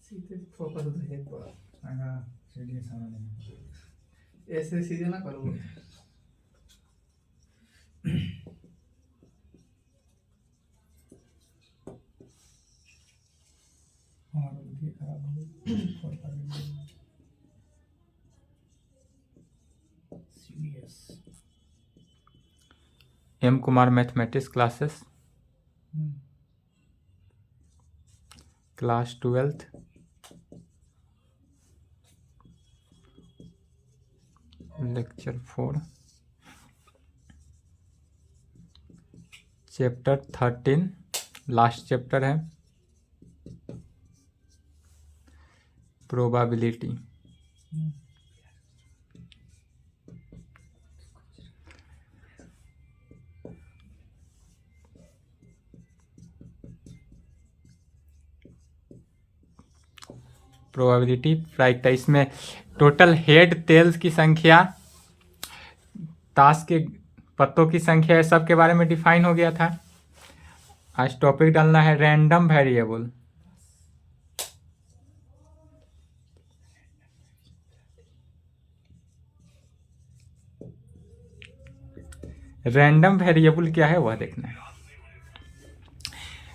सीधे फोकस तो एक बार हाँ सीढ़ी सामने नहीं। ऐसे सीधे ना करो। और भी खराब हो गई और serious. M Kumar mathematics classes, class 12th, lecture 4, chapter 13, last chapter है, प्रोबेबिलिटी। प्रोबेबिलिटी राइट है। इसमें टोटल हेड टेल्स की संख्या, ताश के पत्तों की संख्या, ये सब के बारे में डिफाइन हो गया था। आज टॉपिक डालना है रैंडम वेरिएबल। रैंडम वेरिएबल क्या है वह देखना है।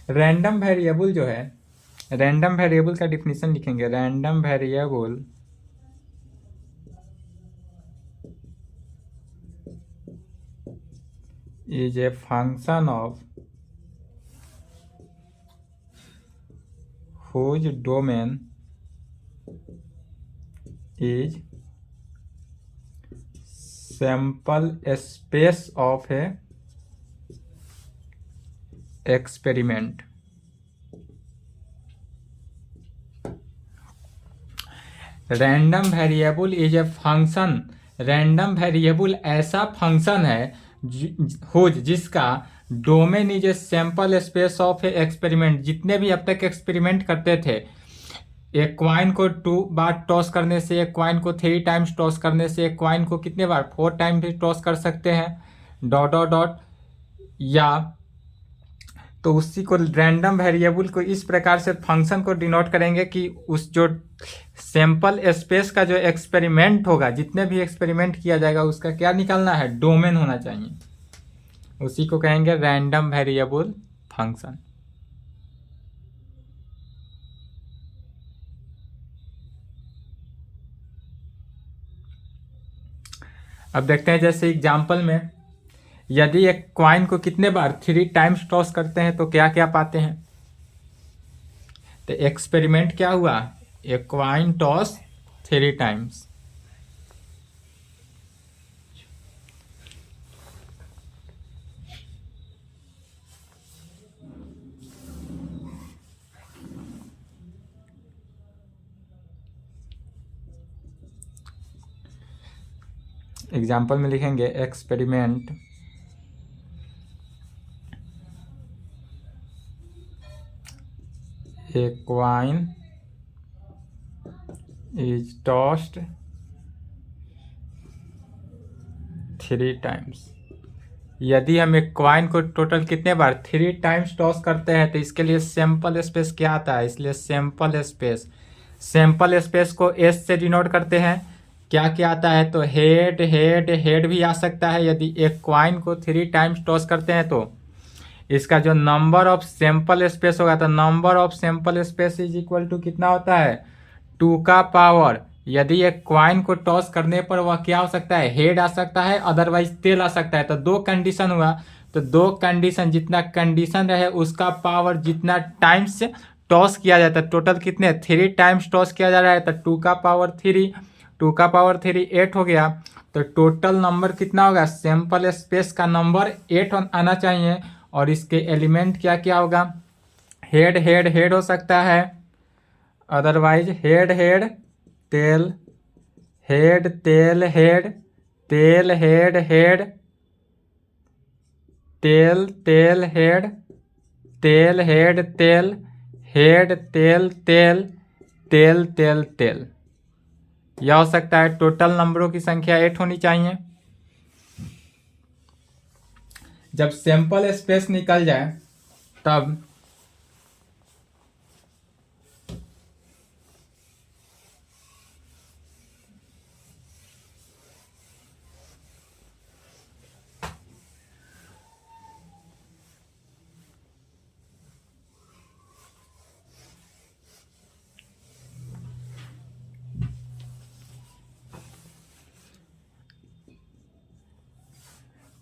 रैंडम वेरिएबल जो है, रैंडम वेरिएबल का डिफिनीशन लिखेंगे। Random variable is a function of whose domain is sample space of a experiment। Random variable is a function. Random variable ऐसा फंक्शन है हुज जिसका domain is a sample space of A experiment. जितने भी अब तक experiment करते थे, एक क्वाइन को 2 बार टॉस करने से, एक क्वाइन को 3 टाइम्स टॉस करने से, एक क्वाइन को कितने बार 4 टाइम भी टॉस कर सकते हैं, डॉट डॉट डॉट, या तो उसी को रैंडम वेरिएबल को इस प्रकार से फंक्शन को डिनोट करेंगे कि उस जो सैंपल स्पेस का जो एक्सपेरिमेंट होगा, जितने भी एक्सपेरिमेंट किया जाएगा, उसका क्या निकालना है, डोमेन होना चाहिए। उसी को कहेंगे रैंडम वेरिएबल फंक्शन। अब देखते हैं, जैसे एग्जांपल में यदि एक क्वाइन को कितने बार 3 टाइम्स टॉस करते हैं तो क्या क्या पाते हैं। तो एक्सपेरिमेंट क्या हुआ, एक क्वाइन टॉस 3 टाइम्स। एग्जाम्पल में लिखेंगे experiment A coin is tossed 3 times. यदि हम एक क्वाइन को टोटल कितने बार 3 टाइम्स टॉस करते हैं तो इसके लिए सैंपल स्पेस क्या आता है, इसलिए सैंपल स्पेस को एस से डिनोट करते हैं। क्या क्या आता है, तो हेड हेड हेड भी आ सकता है। यदि एक क्वाइन को 3 टाइम्स टॉस करते हैं तो इसका जो नंबर ऑफ सैंपल स्पेस होगा, तो number of sample space is equal to कितना होता है, 2 का पावर। यदि एक क्वाइन को टॉस करने पर वह क्या हो सकता है, हेड आ सकता है, अदरवाइज टेल आ सकता है। तो 2 कंडीशन हुआ, तो 2 कंडीशन, जितना कंडीशन रहे उसका पावर जितना टाइम्स टॉस किया जाता है, टोटल कितने 3 टाइम्स टॉस किया जा रहा है, तो 2 का पावर 3, 2 का पावर 3 8 हो गया। तो टोटल नंबर कितना होगा, सैंपल स्पेस का नंबर 8 आना चाहिए। और इसके एलिमेंट क्या क्या होगा, हेड हेड हेड हो सकता है, otherwise head head tail, head tail head, tail head head, tail tail head, tail head tail, head tail tail, tail tail tail. यह हो सकता है। टोटल नंबरों की संख्या 8 होनी चाहिए। जब सैंपल स्पेस निकल जाए तब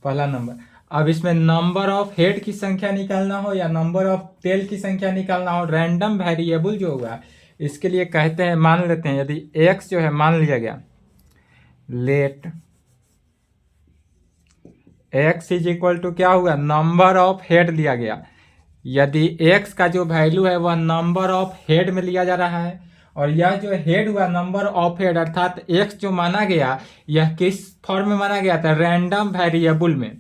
पहला नंबर। अब इसमें नंबर ऑफ हेड की संख्या निकालना हो या नंबर ऑफ टेल की संख्या निकालना हो, रैंडम वेरिएबल जो होगा इसके लिए कहते हैं, मान लेते हैं यदि x जो है मान लिया गया, let x is equal to क्या हुआ, नंबर ऑफ हेड लिया गया। यदि x का जो वैल्यू है वह नंबर ऑफ हेड में लिया जा रहा है और यह जो हेड हुआ नंबर ऑफ हेड अर्थात x जो माना गया यह किस फॉर्म में माना गया था, रैंडम वेरिएबल में।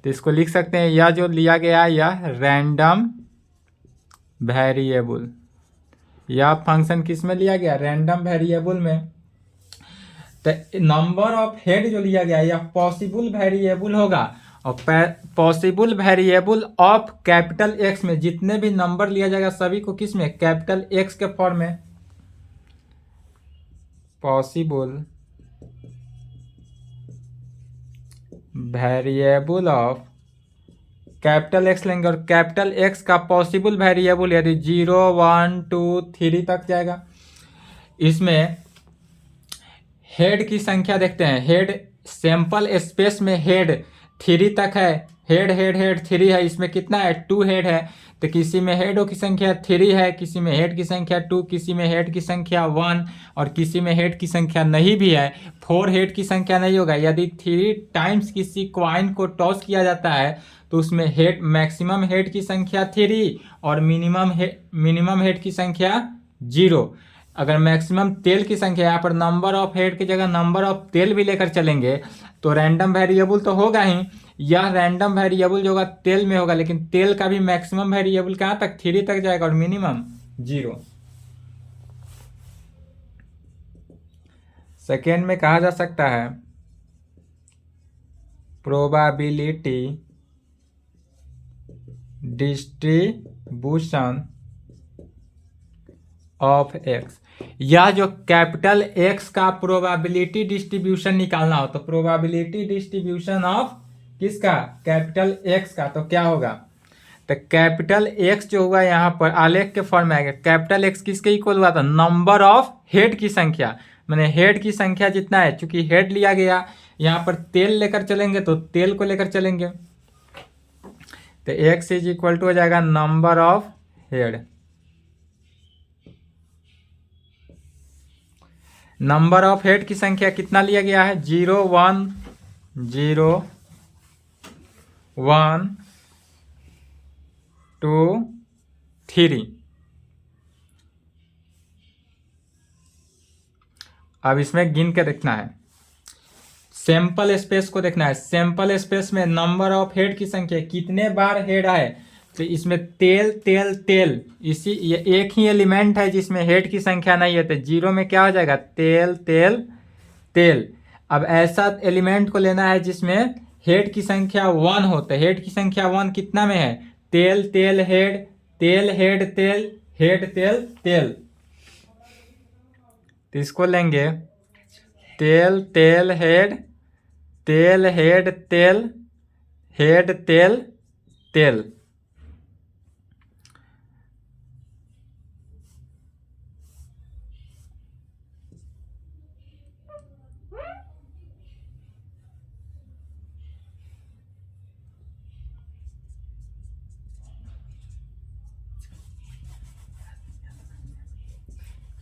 तो इसको लिख सकते हैं यह जो लिया गया यह रैंडम वेरिएबल, यह फंक्शन किस में लिया गया, रैंडम वेरिएबल में। तो नंबर ऑफ हेड जो लिया गया यह पॉसिबल वेरिएबल होगा और possible variable of capital x में जितने भी नंबर लिया जाएगा सभी को किस में, कैपिटल एक्स के फॉर्म में। Possible variable of capital x लेंगे और कैपिटल एक्स का पॉसिबल वेरिएबल यदि 0 1 2 3 तक जाएगा। इसमें हेड की संख्या देखते हैं, हेड सैंपल स्पेस में हेड 3 तक है, हेड हेड हेड 3 है, इसमें कितना है 2 हेड है। तो किसी में हेडों की संख्या 3 है, किसी में हेड की संख्या 2, किसी में हेड की संख्या 1 और किसी में हेड की संख्या नहीं भी है, 4 हेड की संख्या नहीं होगा। यदि 3 टाइम्स किसी क्वाइन को टॉस किया जाता है तो उसमें हेड मैक्सिमम हेड की संख्या 3 और मिनिमम हेड की संख्या 0। अगर मैक्सिमम तेल की संख्या, यहाँ पर नंबर ऑफ हेड की जगह नंबर ऑफ तेल भी लेकर चलेंगे तो रैंडम वेरिएबल तो होगा ही, यह रैंडम वेरिएबल जो होगा तेल में होगा, लेकिन तेल का भी मैक्सिमम वेरिएबल कहाँ तक, 3 तक जाएगा और मिनिमम 0। सेकेंड में कहा जा सकता है प्रोबेबिलिटी डिस्ट्रीब्यूशन ऑफ एक्स। या जो कैपिटल एक्स का प्रोबेबिलिटी डिस्ट्रीब्यूशन निकालना हो तो प्रोबेबिलिटी डिस्ट्रीब्यूशन ऑफ किसका, कैपिटल एक्स का। तो क्या होगा, तो कैपिटल एक्स जो हुआ यहाँ पर आलेख के फॉर्म में आएगा, कैपिटल एक्स किसके इक्वल हुआ था, नंबर ऑफ हेड की संख्या, मैंने हेड की संख्या जितना है, चूंकि हेड लिया गया यहाँ पर तेल लेकर चलेंगे तो तेल को लेकर चलेंगे तो एक्स इज इक्वल टू हो जाएगा number of head. Number of head की संख्या कितना लिया गया है, 0 1 0 1 2 3। अब इसमें गिन के देखना है, सैंपल स्पेस को देखना है। सैंपल स्पेस में नंबर ऑफ हेड की संख्या कितने बार हेड आए, तो इसमें तेल तेल तेल इसी ये एक ही एलिमेंट है जिसमें हेड की संख्या नहीं है, तो 0 में क्या हो जाएगा, तेल तेल तेल। अब ऐसा एलिमेंट को लेना है जिसमें हेड की संख्या 1 हो, तो हेड की संख्या 1 कितना में है, तेल तेल हेड तेल हेड तेल हेड तेल तेल। तो इसको लेंगे तेल तेल हेड तेल हेड तेल हेड तेल तेल।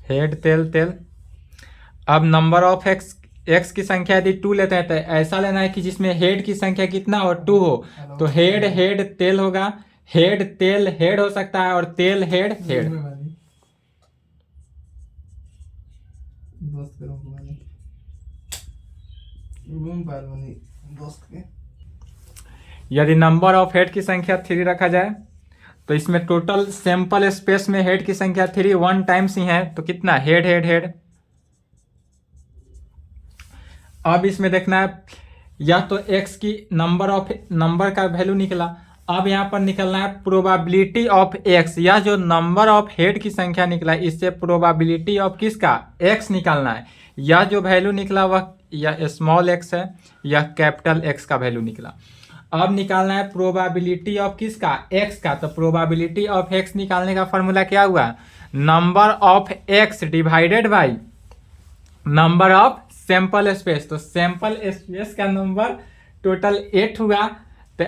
हेड तेल तेल। अब नंबर ऑफ एक्स की संख्या यदि 2 लेते हैं तो ऐसा लेना है कि जिसमें हेड की संख्या कितना हो, 2 हो, तो हेड हेड तेल होगा, हेड तेल हेड हो सकता है और तेल हेड हेड। यदि नंबर ऑफ हेड की संख्या 3 रखा जाए तो इसमें टोटल सैंपल स्पेस में हेड की संख्या 3 1 टाइम्स ही है, तो कितना हेड हेड हेड। अब इसमें देखना है या तो x की नंबर का वैल्यू निकला, अब यहाँ पर निकलना है प्रोबेबिलिटी ऑफ x, या जो नंबर ऑफ हेड की संख्या निकला इससे प्रोबेबिलिटी ऑफ किसका, x निकालना है। या जो वैल्यू निकला वह या स्मॉल x है या कैपिटल x का वैल्यू निकला। अब निकालना है प्रोबेबिलिटी ऑफ किसका, x का। तो प्रोबेबिलिटी ऑफ x निकालने का फॉर्मूला क्या हुआ, number of x divided by number of sample space. तो सैंपल स्पेस का नंबर टोटल 8 हुआ, तो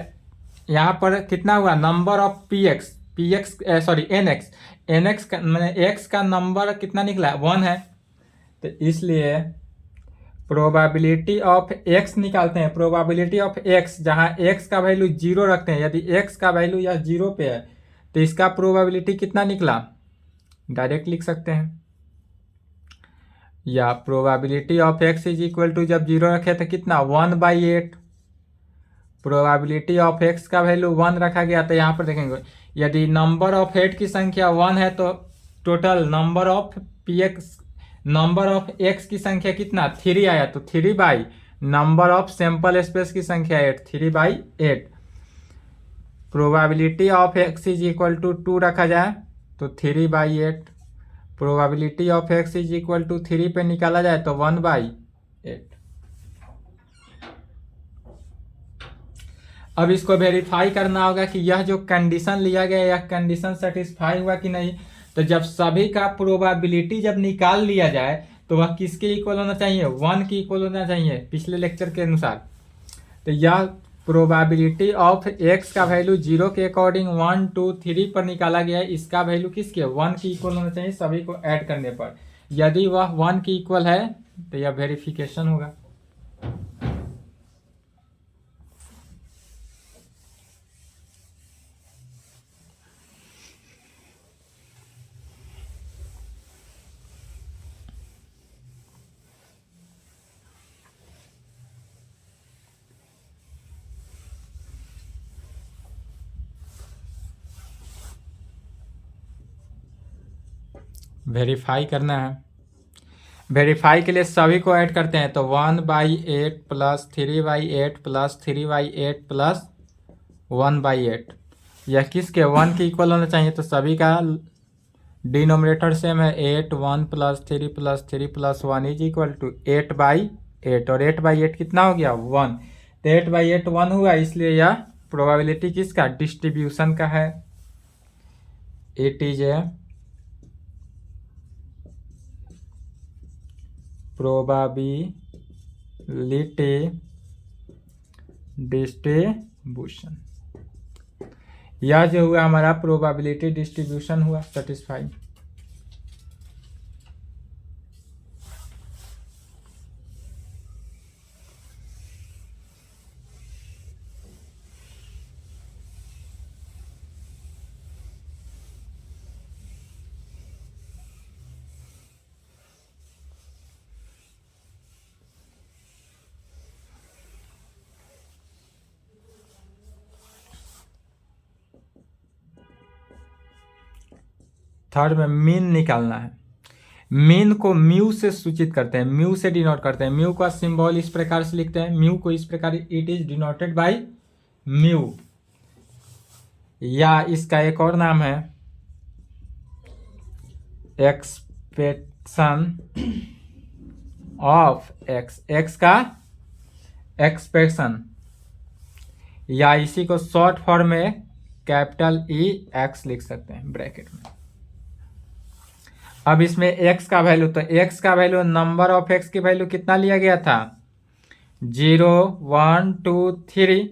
यहाँ पर कितना हुआ, नंबर ऑफ एन एक्स का मैंने एक्स का नंबर कितना निकला 1 है। तो इसलिए प्रोबेबिलिटी ऑफ एक्स निकालते हैं, प्रोबेबिलिटी ऑफ एक्स जहाँ एक्स का वैल्यू 0 रखते हैं, यदि एक्स का वैल्यू या 0 पे है तो इसका प्रोबेबिलिटी कितना निकला, डायरेक्ट लिख सकते हैं, या probability of x is equal to जब 0 रखे तो कितना 1/8, प्रोबेबिलिटी ऑफ एक्स का वैल्यू 1 रखा गया, तो यहाँ पर देखेंगे यदि नंबर ऑफ हेड की संख्या 1 है तो टोटल नंबर ऑफ एक्स की संख्या कितना 3 आया, तो 3 नंबर ऑफ सैंपल स्पेस की संख्या 8, 3/8। Probability of x is equal to 2 रखा जाए तो 3/8, probability of x is equal to 3 पे निकाला जाए तो 1/8। अब इसको वेरीफाई करना होगा कि यह जो कंडीशन लिया गया यह कंडीशन सेटिस्फाई हुआ कि नहीं। तो जब सभी का प्रोबेबिलिटी जब निकाल लिया जाए तो वह किसके इक्वल होना चाहिए, 1 के इक्वल होना चाहिए पिछले लेक्चर के अनुसार। तो यह प्रोबेबिलिटी ऑफ एक्स का वैल्यू 0 के अकॉर्डिंग 1 2 3 पर निकाला गया है, इसका वैल्यू किसके 1 के इक्वल होना चाहिए सभी को ऐड करने पर। यदि वह 1 के इक्वल है तो यह वेरिफिकेशन होगा। वेरीफाई करना है, वेरीफाई के लिए सभी को ऐड करते हैं तो 1/8 प्लस 3/8 प्लस 3/8 प्लस 1/8, यह किसके 1 के इक्वल होना चाहिए। तो सभी का डिनोमिनेटर सेम है, 8 1 plus 3 plus 3 plus 1 is equal to 8/8, और 8/8 कितना हो गया 1, तो 8/8 1 हुआ, इसलिए यह प्रोबेबिलिटी किसका डिस्ट्रीब्यूशन का है। It is a probability distribution, यह जो हुआ हमारा प्रोबेबिलिटी डिस्ट्रीब्यूशन हुआ सेटिस्फाई। थर्ड में मीन निकालना है। मीन को म्यू से सूचित करते हैं, म्यू से डिनोट करते हैं। म्यू का सिंबल इस प्रकार से लिखते हैं, म्यू को इस प्रकार, it is denoted by mu, या इसका एक और नाम है एक्सपेक्शन ऑफ एक्स, एक्स का एक्सपेक्शन, या इसी को शॉर्ट फॉर्म में कैपिटल ई एक्स लिख सकते हैं ब्रैकेट में। अब इसमें x का वैल्यू, तो x का वैल्यू नंबर ऑफ x की वैल्यू कितना लिया गया था 0 1 2 3,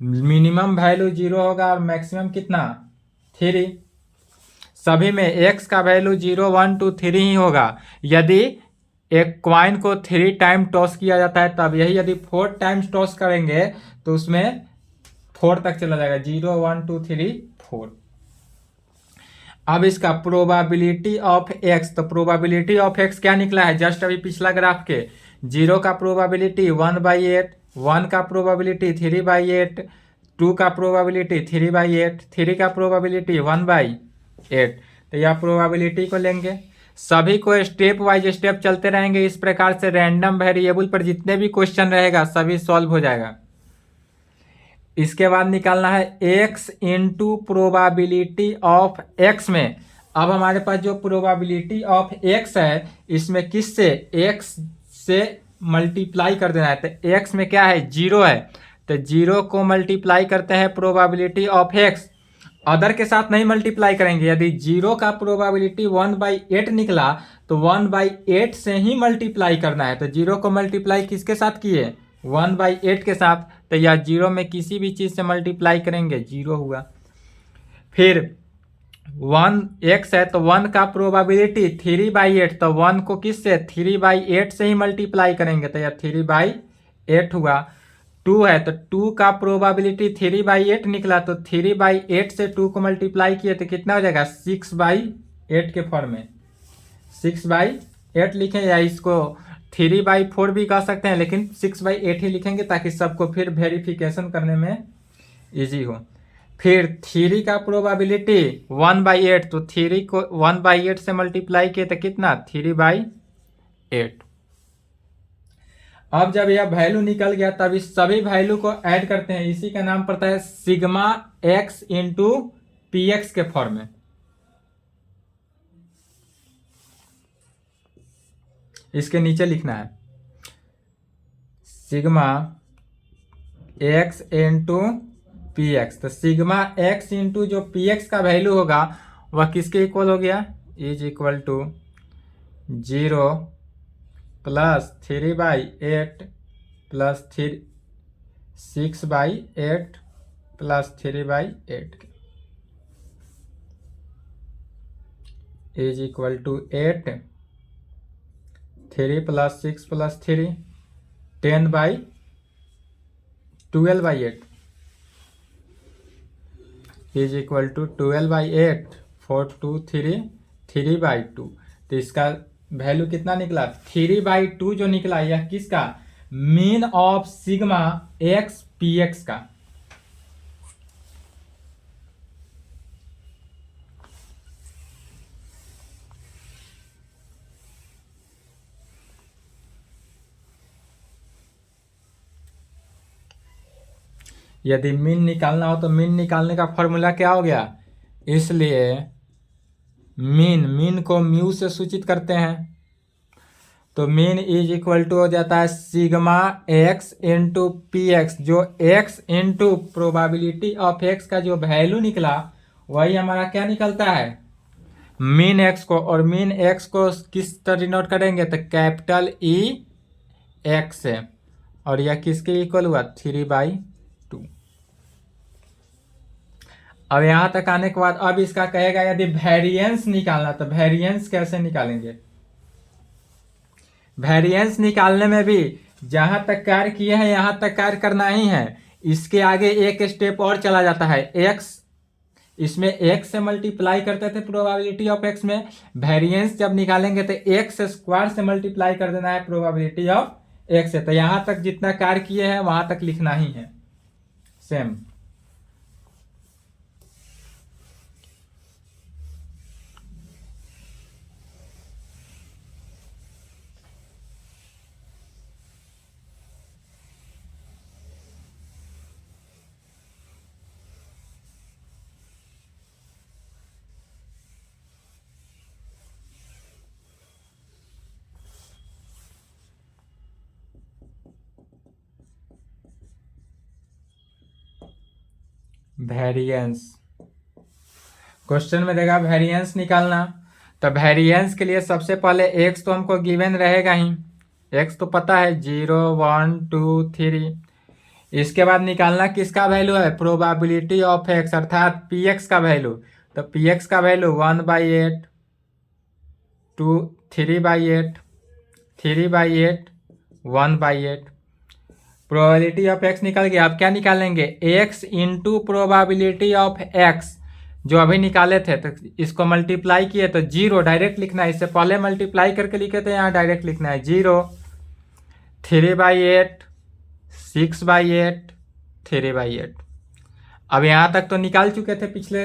मिनिमम वैल्यू 0 होगा और मैक्सिमम कितना 3। सभी में x का वैल्यू 0 1 2 3 ही होगा। यदि एक क्वाइन को 3 टाइम टॉस किया जाता है तब यही यदि 4 टाइम्स टॉस करेंगे तो उसमें 4 तक चला जाएगा, 0 1 2 3 4। अब इसका प्रोबेबिलिटी ऑफ एक्स, तो प्रोबेबिलिटी ऑफ एक्स क्या निकला है जस्ट अभी पिछला ग्राफ के, 0 का प्रोबेबिलिटी 1/8, 1 का प्रोबेबिलिटी 3/8, 2 का प्रोबेबिलिटी 3/8, 3 का प्रोबेबिलिटी 1/8। तो यह प्रोबेबिलिटी को लेंगे, सभी को स्टेप वाइज स्टेप चलते रहेंगे। इस प्रकार से रैंडम वेरिएबल पर जितने भी क्वेश्चन रहेगा सभी सॉल्व हो जाएगा। इसके बाद निकालना है x into probability of x में। अब हमारे पास जो प्रोबेबिलिटी ऑफ x है इसमें किससे x से मल्टीप्लाई कर देना है, तो x में क्या है 0 है, तो 0 को मल्टीप्लाई करते हैं प्रोबेबिलिटी ऑफ x, अदर के साथ नहीं मल्टीप्लाई करेंगे। यदि 0 का प्रोबेबिलिटी 1/8 निकला तो 1/8 से ही मल्टीप्लाई करना है, तो 0 को मल्टीप्लाई किसके साथ किए 1/8 के साथ, तो यह 0 में किसी भी चीज़ से मल्टीप्लाई करेंगे 0 हुआ। फिर 1x है तो 1 का प्रोबेबिलिटी 3/8, तो 1 को किससे 3/8 से ही मल्टीप्लाई करेंगे, तो यह 3/8 हुआ। 2 है तो 2 का प्रोबेबिलिटी 3/8 निकला, तो 3/8 से 2 को मल्टीप्लाई किए तो कितना हो जाएगा 6/8 के फॉर्म में 6/8 लिखें, या इसको 3/4 भी कह सकते हैं, लेकिन 6/8 ही लिखेंगे ताकि सबको फिर वेरिफिकेशन करने में इजी हो। फिर 3 का प्रोबेबिलिटी 1/8, तो 3 को 1/8 से मल्टीप्लाई किए तो कितना 3/8। अब जब यह वैल्यू निकल गया तब इस सभी वैल्यू को ऐड करते हैं, इसी का नाम पड़ता है sigma x into p x के फॉर्म में। इसके नीचे लिखना है sigma x into p x. तो सिग्मा x इंटू जो पी एक्स का वैल्यू होगा वह किसके इक्वल हो गया, is equal to 0 plus 3/8 plus 6/8 plus 3/8 is equal to 8, 3 plus 6 plus 3 10/12/8 is equal to 12/8 4 2 3 3/2। तो इसका वैल्यू कितना निकला 3/2 जो निकला, यह किसका mean of sigma x P x का। यदि मीन निकालना हो तो मीन निकालने का फॉर्मूला क्या हो गया, इसलिए मीन को म्यू से सूचित करते हैं, तो मीन इज इक्वल टू हो जाता है sigma x into p x, जो x into probability of x का जो वैल्यू निकला वही हमारा क्या निकलता है मीन x को, और मीन x को किस तरह डिनोट करेंगे तो कैपिटल E x से, और यह किसके इक्वल हुआ 3/2। अब यहां तक आने के बाद अब इसका कहेगा यदि वेरिएंस निकालना, तो वेरिएंस कैसे निकालेंगे। वेरिएंस निकालने में भी जहां तक कार्य किए हैं यहां तक कार्य करना ही है, इसके आगे एक स्टेप और चला जाता है। x इसमें x से मल्टीप्लाई करते थे प्रोबेबिलिटी ऑफ x में, वेरिएंस जब निकालेंगे तो x स्क्वायर से मल्टीप्लाई कर देना है प्रोबेबिलिटी ऑफ x से। तो यहां तक जितना कार्य किए हैं वहां तक लिखना ही है सेम। वेरिएंस क्वेश्चन में देगा वेरिएंस निकालना, तो वेरिएंस के लिए सबसे पहले x तो हमको गिवन रहेगा ही, x तो पता है 0 1 2 3। इसके बाद निकालना किसका वैल्यू है प्रोबेबिलिटी ऑफ x अर्थात पी एक्स का वैल्यू, तो पी एक्स का वैल्यू 1/8 2 3/8 3/8 1/8। प्रोबेबिलिटी ऑफ x निकल गया। अब क्या निकालेंगे x into probability of x जो अभी निकाले थे, तो इसको मल्टीप्लाई किए तो 0 डायरेक्ट लिखना है, इससे पहले मल्टीप्लाई करके लिखे थे, यहाँ डायरेक्ट लिखना है 0 3/8 6/8 3/8। अब यहाँ तक तो निकाल चुके थे पिछले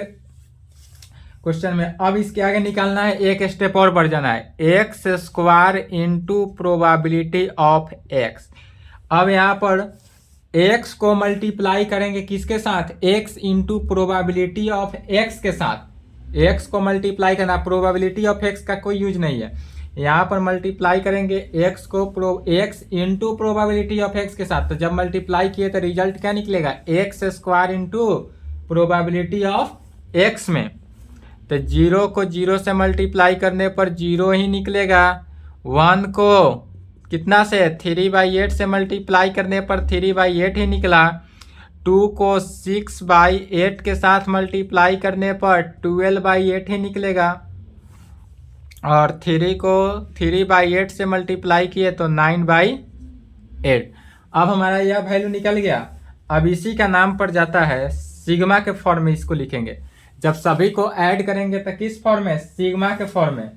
क्वेश्चन में, अब इसके आगे निकालना है, एक स्टेप और बढ़ जाना है, x square into probability of x। अब यहाँ पर x को मल्टीप्लाई करेंगे किसके साथ x into probability of x के साथ, x को मल्टीप्लाई करना, प्रोबेबिलिटी ऑफ x का कोई यूज नहीं है, यहाँ पर मल्टीप्लाई करेंगे x को x into probability of x के साथ। तो जब मल्टीप्लाई किए तो रिजल्ट क्या निकलेगा x square into probability of x में, तो 0 को 0 से मल्टीप्लाई करने पर 0 ही निकलेगा, 1 को कितना से 3/8 से मल्टीप्लाई करने पर 3/8 ही निकला। 2 को 6/8 के साथ मल्टीप्लाई करने पर 12/8 ही निकलेगा। और 3 को 3/8 से मल्टीप्लाई किए तो 9/8। अब हमारा यह वैल्यू निकल गया। अब इसी का नाम पड़ जाता है सिग्मा के फॉर्म में इसको लिखेंगे। जब सभी को ऐड करेंगे तो किस फॉर्म में? सिग्मा के फॉर्म में।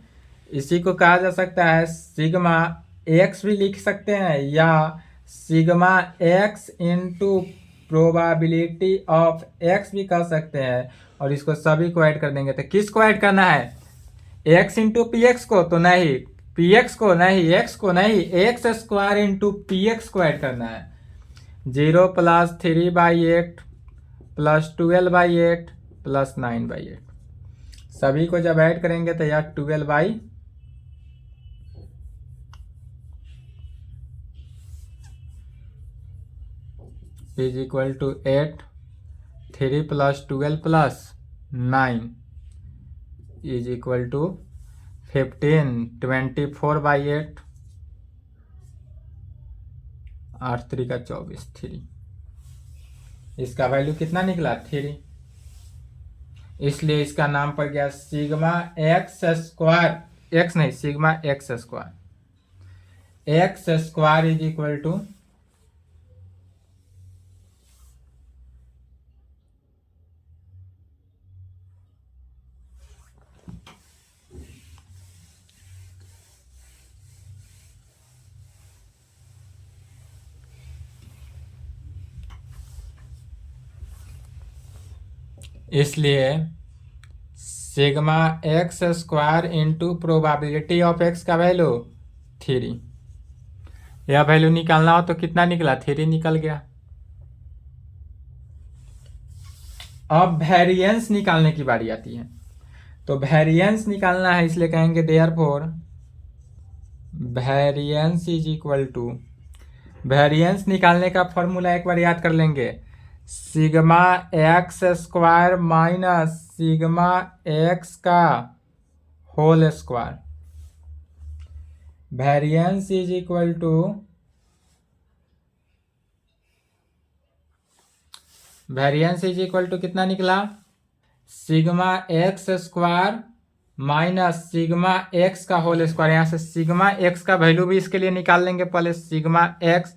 इसी को कहा जा सकता है सिग्मा एक्स भी लिख सकते हैं या sigma x into probability of x भी कह सकते हैं। और इसको सभी को ऐड कर देंगे तो किसको ऐड करना है? एक्स इंटू पी एक्स को तो नहीं, पी एक्स को नहीं, एक्स को नहीं, x square into p x को ऐड करना है। 0 + 3/8 + 12/8 + 9/8 सभी को जब ऐड करेंगे तो यह 12/8 is equal to 8। 3 + 12 + 9 is equal to 15। 24/8 8 3 का 24 3। इसका वैल्यू कितना निकला? 3। इसलिए इसका नाम पड़ गया सिग्मा एक्स स्क्वायर। एक्स नहीं, sigma x square. X square is equal to इसलिए sigma x square into probability of x का वैल्यू 3। यह वैल्यू निकालना हो तो कितना निकला? 3 निकल गया। अब वेरिएंस निकालने की बारी आती है। तो वेरिएंस निकालना है, इसलिए कहेंगे therefore variance is equal to, variance निकालने का फॉर्मूला एक बार याद कर लेंगे। Sigma x square minus sigma x का whole square. Variance is equal to कितना निकला? Sigma x square minus sigma x का होल स्क्वायर। यहाँ से सिग्मा एक्स का वैल्यू भी इसके लिए निकाल लेंगे पहले। सिग्मा एक्स,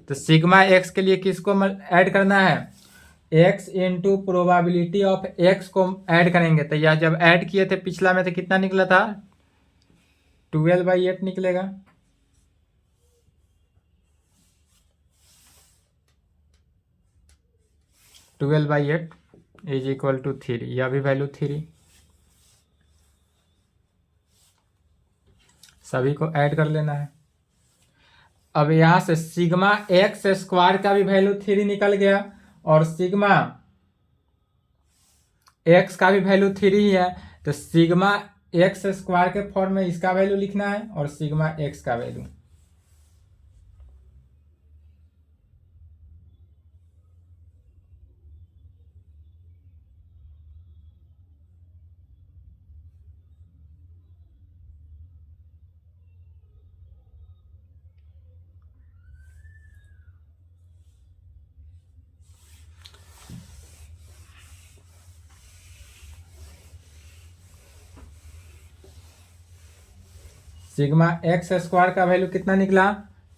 तो सिग्मा एक्स के लिए किसको ऐड करना है? X into probability of x को ऐड करेंगे। तो यह जब ऐड किए थे पिछला में तो कितना निकला था? 12/8 निकलेगा। Is equal to 3। यह भी वैल्यू 3। सभी को ऐड कर लेना है। अब यहां से सिग्मा एक्स स्क्वायर का भी वैल्यू 3 निकल गया और सिग्मा एक्स का भी वैल्यू 3 ही है। तो सिग्मा एक्स स्क्वायर के फॉर्म में इसका वैल्यू लिखना है और सिग्मा एक्स का वैल्यू। सिग्मा एक्स स्क्वायर का वैल्यू कितना निकला?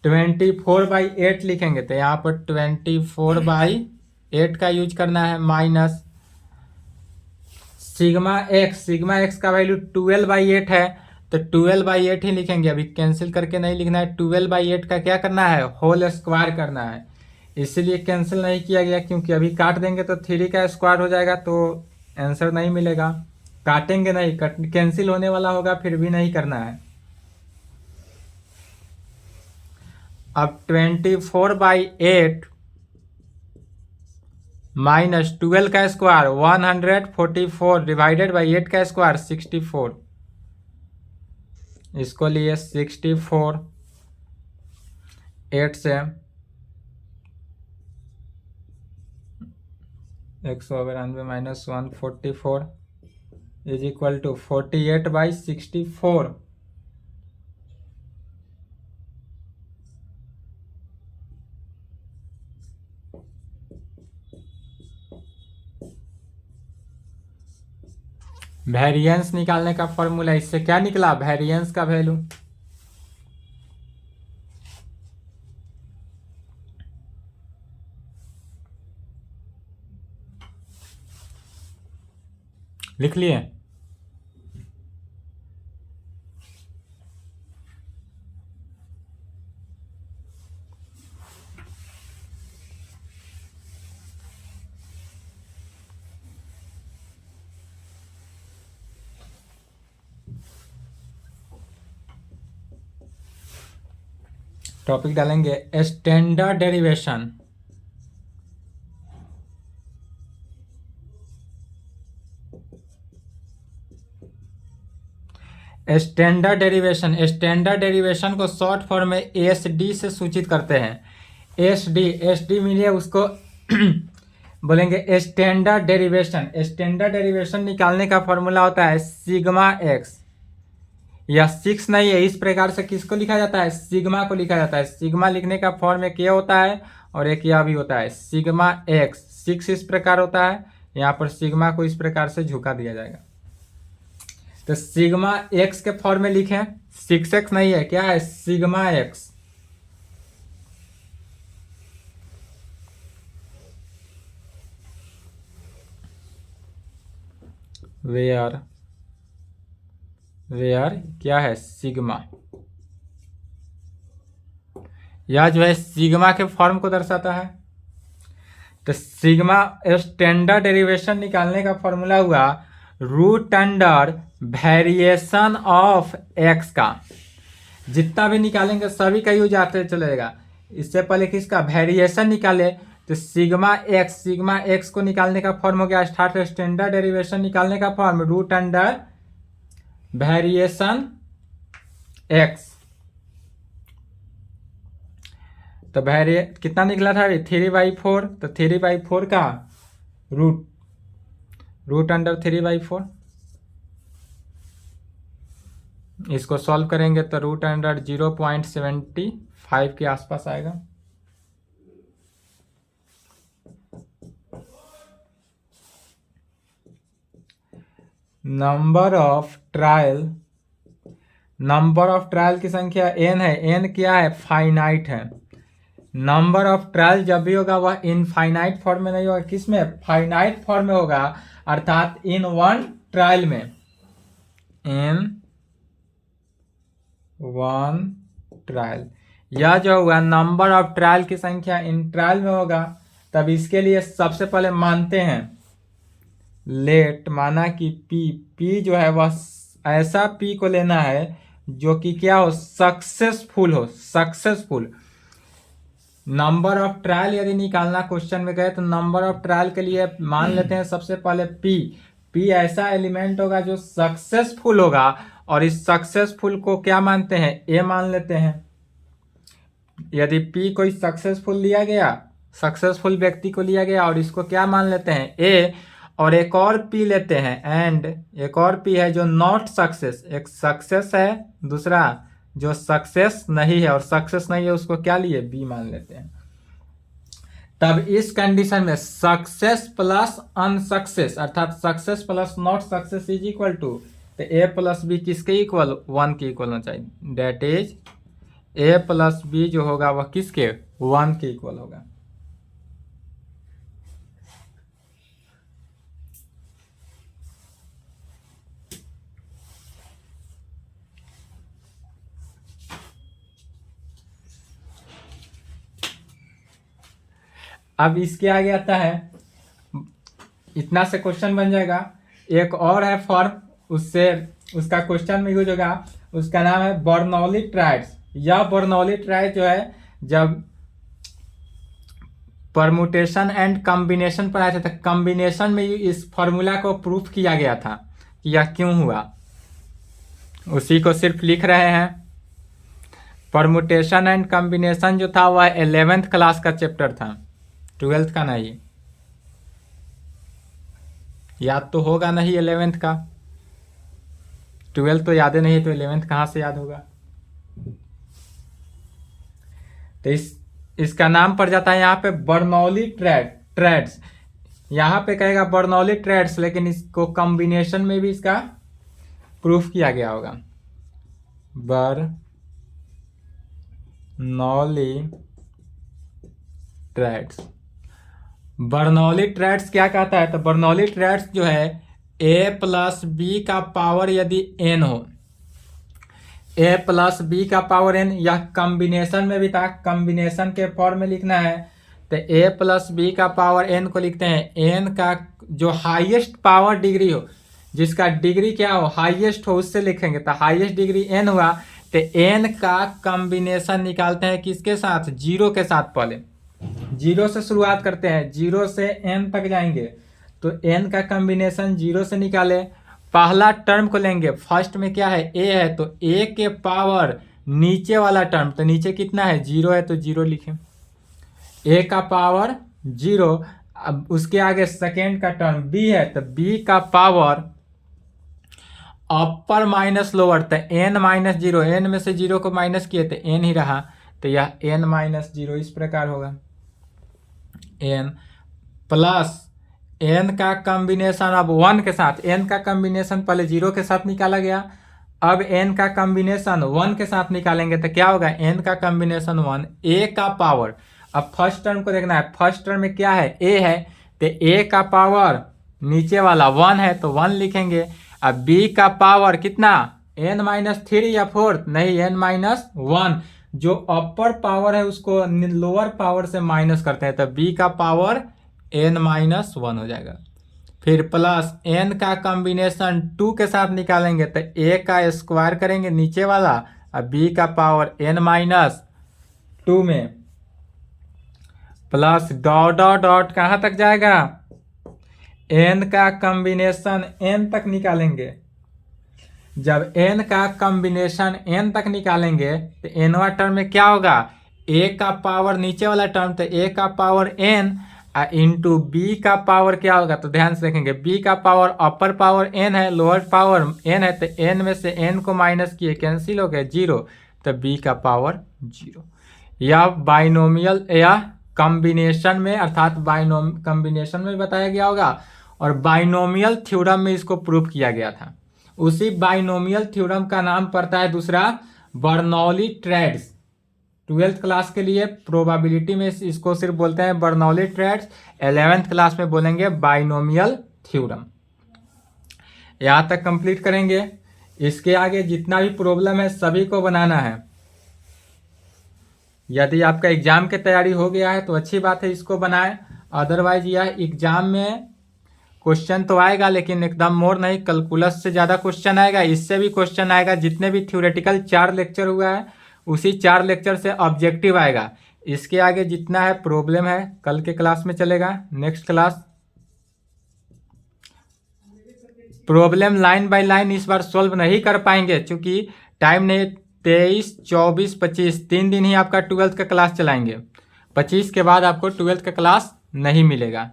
24/8 लिखेंगे। तो यहाँ पर 24/8 का यूज करना है माइनस सिग्मा एक्स का वैल्यू 12/8 है तो 12/8 ही लिखेंगे। अभी कैंसिल करके नहीं लिखना है। 12/8 का क्या करना है? होल स्क्वायर करना है। इसीलिए कैंसिल नहीं किया गया, क्योंकि अभी काट देंगे तो 3 का स्क्वायर हो जाएगा तो आंसर नहीं मिलेगा। काटेंगे नहीं, कैंसिल होने वाला होगा, फिर भी नहीं करना है। अब 24/8 माइनस 12 का स्क्वायर 144 डिवाइडेड बाई 8 का स्क्वायर 64। इसको लिए 64 8 से 192 minus 144 is equal to 48/64। Variance निकालने का फॉर्मूला, इससे क्या निकला? वेरिएंस का वैल्यू। लिख लिए? टॉपिक डालेंगे स्टैंडर्ड डेरिवेशन। स्टैंडर्ड डेरिवेशन को शॉर्ट फॉर्म में एस डी से सूचित करते हैं। एस डी मिलिए उसको बोलेंगे स्टैंडर्ड डेरिवेशन। स्टैंडर्ड डेरिवेशन निकालने का फॉर्मूला होता है सिग्मा एक्स, या 6 नहीं है, इस प्रकार से किसको लिखा जाता है? सिग्मा को लिखा जाता है। सिग्मा लिखने का फॉर्म एक ये होता है और एक यह भी होता है, सिग्मा एक्स। 6 इस प्रकार होता है, यहाँ पर सिग्मा को इस प्रकार से झुका दिया जाएगा। तो सिग्मा एक्स के फॉर्म में लिखें, 6x नहीं है, क्या है? Sigma x. वेयर क्या है? सिग्मा। यह जो है सिग्मा के फॉर्म को दर्शाता है। तो सिग्मा स्टैंडर्ड डेरिवेशन निकालने का फॉर्मूला हुआ root under variation of x का। जितना भी निकालेंगे सभी का यूज आते चलेगा। इससे पहले किसका वेरिएशन निकाले तो सिग्मा एक्स को निकालने का फॉर्म हो गया स्टार्ट। स्टैंडर्ड डेरिवेशन निकालने का form root under variation x. तो कितना निकला था? 3/4। तो 3/4 का रूट अंडर 3/4। इसको सॉल्व करेंगे तो रूट अंडर 0.75 के आसपास आएगा। नंबर ऑफ ट्रायल की संख्या n है। n क्या है? फाइनाइट है। नंबर ऑफ ट्रायल जब भी होगा वह इनफाइनाइट फॉर्म में नहीं होगा, किस में? फाइनाइट फॉर्म में होगा, अर्थात इन वन ट्रायल में। इन वन ट्रायल, यह जो हुआ नंबर ऑफ ट्रायल की संख्या इन ट्रायल में होगा। तब इसके लिए सबसे पहले मानते हैं लेट, माना कि पी जो है वह ऐसा पी को लेना है जो कि क्या हो? सक्सेसफुल। नंबर ऑफ ट्रायल यदि निकालना क्वेश्चन में गए तो नंबर ऑफ ट्रायल के लिए मान लेते हैं सबसे पहले पी ऐसा एलिमेंट होगा जो सक्सेसफुल होगा, और इस सक्सेसफुल को क्या मानते हैं? ए मान लेते हैं। यदि पी कोई सक्सेसफुल व्यक्ति को लिया गया और इसको क्या मान लेते हैं? ए, और एक और पी लेते हैं एंड एक और पी है जो नॉट सक्सेस। एक सक्सेस है, दूसरा जो सक्सेस नहीं है, और सक्सेस नहीं है उसको क्या लिए? बी मान लेते हैं। तब इस कंडीशन में सक्सेस प्लस अनसक्सेस अर्थात success plus not success is equal to, तो ए प्लस बी किसके इक्वल? 1 के इक्वल होना चाहिए। That is a plus b जो होगा वह किसके? 1 के इक्वल होगा। अब इसके आगे आता है, इतना से क्वेश्चन बन जाएगा। एक और है फॉर्म, उसका क्वेश्चन में यूज होगा, उसका नाम है बर्नौली ट्राइड्स। यह बर्नौली ट्राइड जो है जब परमुटेशन एंड कॉम्बिनेशन पर आए थे तो कॉम्बिनेशन में इस फॉर्मूला को प्रूफ किया गया था कि यह क्यों हुआ, उसी को सिर्फ लिख रहे हैं। परमुटेशन एंड कॉम्बिनेशन जो था वह 11th क्लास का चैप्टर था, 12th का नहीं। याद तो होगा नहीं 11th का, 12th तो याद नहीं, तो 11th कहाँ से याद होगा? तो इसका नाम पड़ जाता है यहाँ पे बर्नौली ट्रेड्स। यहाँ पे कहेगा बर्नौली ट्रेड्स, लेकिन इसको कॉम्बिनेशन में भी इसका प्रूफ किया गया होगा। बर्नौली ट्रेड्स, बर्नौली ट्रेड्स क्या कहता है? तो बर्नौली ट्रेड्स जो है a प्लस बी का पावर यदि n हो, a प्लस बी का पावर n, या कॉम्बिनेशन में भी था, कॉम्बिनेशन के फॉर्म में लिखना है तो a प्लस बी का पावर n को लिखते हैं n का जो हाईएस्ट पावर डिग्री हो, जिसका डिग्री क्या हो, हाईएस्ट हो, उससे लिखेंगे। तो हाईएस्ट डिग्री n हुआ तो n का कॉम्बिनेशन निकालते हैं किसके साथ? जीरो के साथ। पहले जीरो से शुरुआत करते हैं, जीरो से n तक जाएंगे तो n का कॉम्बिनेशन जीरो से निकाले। पहला टर्म को लेंगे, फर्स्ट में क्या है? a है, तो a के पावर नीचे वाला टर्म, तो नीचे कितना है? जीरो है, तो जीरो लिखें। a का पावर जीरो। अब उसके आगे सेकेंड का टर्म b है, तो b का पावर अपर माइनस लोअर, तो n माइनस जीरो, n में से जीरो को माइनस किए तो n ही रहा, तो यह n माइनस जीरो इस प्रकार होगा। n प्लस n का कॉम्बिनेशन अब 1 के साथ, n का कॉम्बिनेशन पहले जीरो के साथ निकाला गया, अब n का कॉम्बिनेशन 1 के साथ निकालेंगे तो क्या होगा? n का कॉम्बिनेशन 1, a का पावर, अब फर्स्ट टर्म को देखना है, फर्स्ट टर्म में क्या है? a है, तो a का पावर नीचे वाला 1 है तो 1 लिखेंगे। अब b का पावर कितना? n माइनस 3 या 4? नहीं, n माइनस 1, जो अपर पावर है उसको लोअर पावर से माइनस करते हैं, तो b का पावर n माइनस 1 हो जाएगा। फिर प्लस n का कॉम्बिनेशन 2 के साथ निकालेंगे तो a का स्क्वायर करेंगे नीचे वाला, और b का पावर n माइनस 2 में प्लस डॉट डॉट डॉट कहाँ तक जाएगा? n का कॉम्बिनेशन n तक निकालेंगे। जब n का कॉम्बिनेशन n तक निकालेंगे तो nवा टर्म में क्या होगा? a का पावर नीचे वाला टर्म, तो a का पावर n इंटू b का पावर क्या होगा? तो ध्यान से देखेंगे, b का पावर अपर पावर n है, लोअर पावर n है, तो n में से n को माइनस किए कैंसिल हो गए, जीरो, तो b का पावर जीरो। या बाइनोमियल या कॉम्बिनेशन में, अर्थात कॉम्बिनेशन में बताया गया होगा, और बाइनोमियल थ्योरम में इसको प्रूफ किया गया था। उसी बाइनोमियल थ्योरम का नाम पड़ता है दूसरा बर्नौली ट्रेड्स। 12th क्लास के लिए प्रोबेबिलिटी में इसको सिर्फ बोलते हैं बर्नौली ट्रेड्स, 11th क्लास में बोलेंगे बाइनोमियल थ्योरम। यहाँ तक कंप्लीट करेंगे। इसके आगे जितना भी प्रॉब्लम है सभी को बनाना है। यदि आपका एग्जाम की तैयारी हो गया है तो अच्छी बात है, इसको बनाएं, अदरवाइज यह एग्जाम में क्वेश्चन तो आएगा लेकिन एकदम मोर नहीं, कैलकुलस से ज़्यादा क्वेश्चन आएगा, इससे भी क्वेश्चन आएगा। जितने भी थ्योरेटिकल 4 लेक्चर हुआ है उसी 4 लेक्चर से ऑब्जेक्टिव आएगा। इसके आगे जितना है प्रॉब्लम है कल के क्लास में चलेगा। Next class problem line by line इस बार सॉल्व नहीं कर पाएंगे क्योंकि टाइम नहीं। 23, 24, 25 3 दिन ही आपका 12th का क्लास चलाएंगे। 25 के बाद आपको 12th का क्लास नहीं मिलेगा।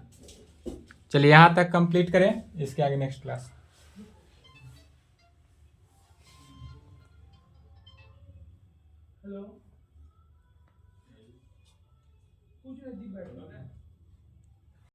चलिए यहाँ तक कंप्लीट करें, इसके आगे नेक्स्ट क्लास। हेलो।